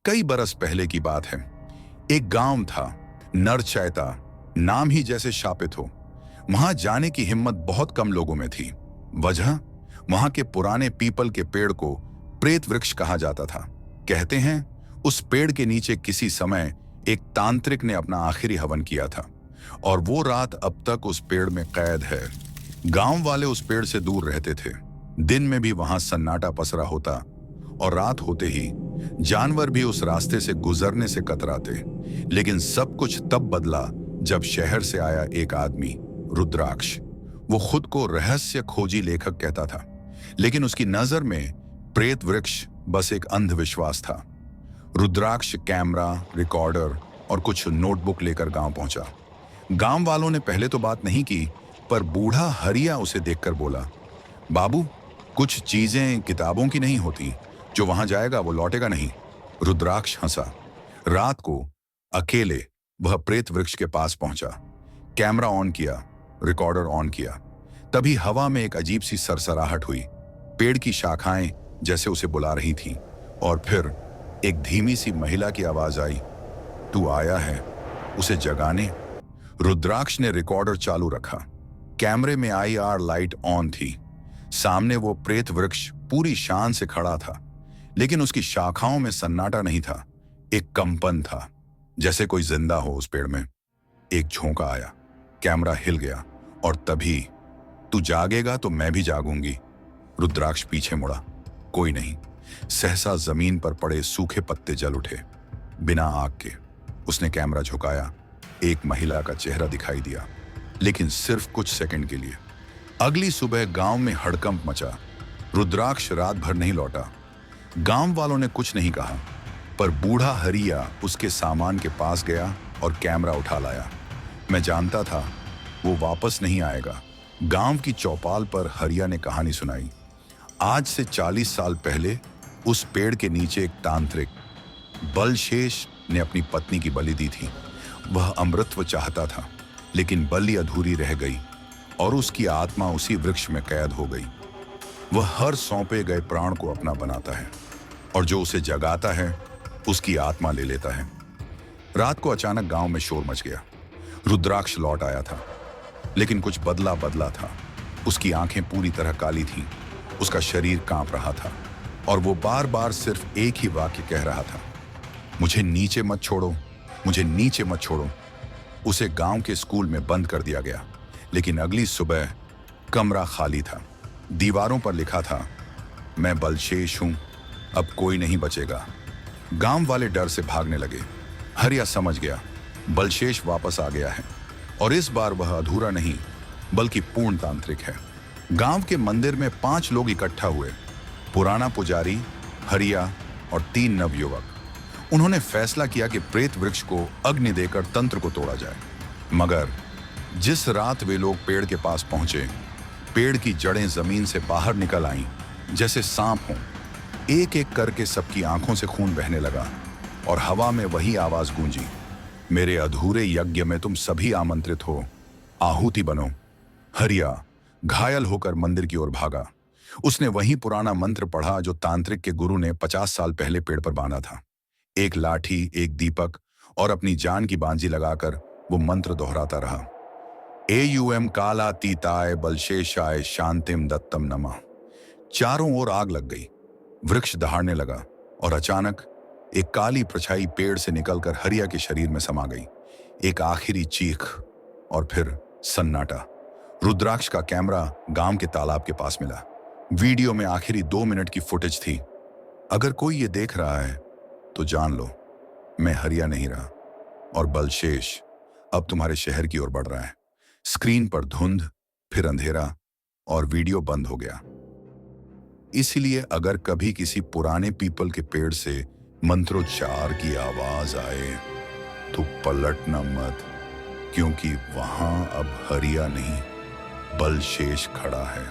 कई बरस पहले की बात है। एक गांव था, नरचैता, नाम ही जैसे शापित हो। वहां जाने की हिम्मत बहुत कम लोगों में थी। वजह, वहां के पुराने पीपल के पेड़ को प्रेत वृक्ष कहा जाता था। कहते हैं उस पेड़ के नीचे किसी समय एक तांत्रिक ने अपना आखिरी हवन किया था और वो रात अब तक उस पेड़ में कैद है। गांव वाले उस पेड़ से दूर रहते थे। दिन में भी वहां सन्नाटा पसरा होता और रात होते ही जानवर भी उस रास्ते से गुजरने से कतराते। लेकिन सब कुछ तब बदला जब शहर से आया एक आदमी, रुद्राक्ष। वो खुद को रहस्य खोजी लेखक कहता था, लेकिन उसकी नजर में प्रेत वृक्ष बस एक अंधविश्वास था। रुद्राक्ष कैमरा, रिकॉर्डर और कुछ नोटबुक लेकर गांव पहुंचा। गांव वालों ने पहले तो बात नहीं की, पर बूढ़ा हरिया उसे देखकर बोला, बाबू, कुछ चीजें किताबों की नहीं होती, जो वहां जाएगा वो लौटेगा नहीं। रुद्राक्ष हंसा। रात को अकेले वह प्रेत वृक्ष के पास पहुंचा, कैमरा ऑन किया, रिकॉर्डर ऑन किया। तभी हवा में एक अजीब सी सरसराहट हुई। पेड़ की शाखाएं जैसे उसे बुला रही थीं। और फिर एक धीमी सी महिला की आवाज आई, तू आया है उसे जगाने। रुद्राक्ष ने रिकॉर्डर चालू रखा। कैमरे में IR लाइट ऑन थी। सामने वो प्रेत वृक्ष पूरी शान से खड़ा था, लेकिन उसकी शाखाओं में सन्नाटा नहीं था, एक कंपन था, जैसे कोई जिंदा हो उस पेड़ में। एक झोंका आया, कैमरा हिल गया और तभी, तू जागेगा तो मैं भी जागूंगी। रुद्राक्ष पीछे मुड़ा, कोई नहीं। सहसा जमीन पर पड़े सूखे पत्ते जल उठे, बिना आग के। उसने कैमरा झुकाया, एक महिला का चेहरा दिखाई दिया, लेकिन सिर्फ कुछ सेकंड के लिए। अगली सुबह गांव में हड़कंप मचा। रुद्राक्ष रात भर नहीं लौटा। गांव वालों ने कुछ नहीं कहा, पर बूढ़ा हरिया उसके सामान के पास गया और कैमरा उठा लाया। मैं जानता था वो वापस नहीं आएगा। गांव की चौपाल पर हरिया ने कहानी सुनाई। आज से 40 साल पहले उस पेड़ के नीचे एक तांत्रिक, बलशेष, ने अपनी पत्नी की बलि दी थी। वह अमृतत्व चाहता था, लेकिन बलि अधूरी रह गई और उसकी आत्मा उसी वृक्ष में कैद हो गई। वह हर सौंपे गए प्राण को अपना बनाता है और जो उसे जगाता है उसकी आत्मा ले लेता है। रात को अचानक गांव में शोर मच गया। रुद्राक्ष लौट आया था, लेकिन कुछ बदला बदला था। उसकी आंखें पूरी तरह काली थीं, उसका शरीर कांप रहा था और वो बार बार सिर्फ एक ही वाक्य कह रहा था, मुझे नीचे मत छोड़ो, मुझे नीचे मत छोड़ो। उसे गांव के स्कूल में बंद कर दिया गया, लेकिन अगली सुबह कमरा खाली था। दीवारों पर लिखा था, मैं बलशेष हूं, अब कोई नहीं बचेगा। गांव वाले डर से भागने लगे। हरिया समझ गया, बलशेष वापस आ गया है और इस बार वह अधूरा नहीं बल्कि पूर्ण तांत्रिक है। गांव के मंदिर में 5 लोग इकट्ठा हुए, पुराना पुजारी, हरिया और 3 नवयुवक। उन्होंने फैसला किया कि प्रेत वृक्ष को अग्नि देकर तंत्र को तोड़ा जाए। मगर जिस रात वे लोग पेड़ के पास पहुंचे, पेड़ की जड़ें जमीन से बाहर निकल आईं, जैसे सांप हों। एक एक करके सबकी आंखों से खून बहने लगा और हवा में वही आवाज गूंजी, मेरे अधूरे यज्ञ में तुम सभी आमंत्रित हो, आहुति बनो। हरिया घायल होकर मंदिर की ओर भागा। उसने वही पुराना मंत्र पढ़ा जो तांत्रिक के गुरु ने 50 साल पहले पेड़ पर बांधा था। एक लाठी, एक दीपक और अपनी जान की बांजी लगाकर वो मंत्र दोहराता रहा, एयुएम कालातीताय बलशेषाय शांतिम दत्तम नमः। चारों ओर आग लग गई, वृक्ष दहाड़ने लगा और अचानक एक काली परछाई पेड़ से निकलकर हरिया के शरीर में समा गई। एक आखिरी चीख और फिर सन्नाटा। रुद्राक्ष का कैमरा गांव के तालाब के पास मिला। वीडियो में आखिरी 2 मिनट की फुटेज थी। अगर कोई ये देख रहा है तो जान लो, मैं हरिया नहीं रहा और बलशेष अब तुम्हारे शहर की ओर बढ़ रहा है। स्क्रीन पर धुंध, फिर अंधेरा और वीडियो बंद हो गया। इसलिए अगर कभी किसी पुराने पीपल के पेड़ से मंत्रोच्चार की आवाज आए तो पलटना मत, क्योंकि वहां अब हरिया नहीं बलशेष खड़ा है।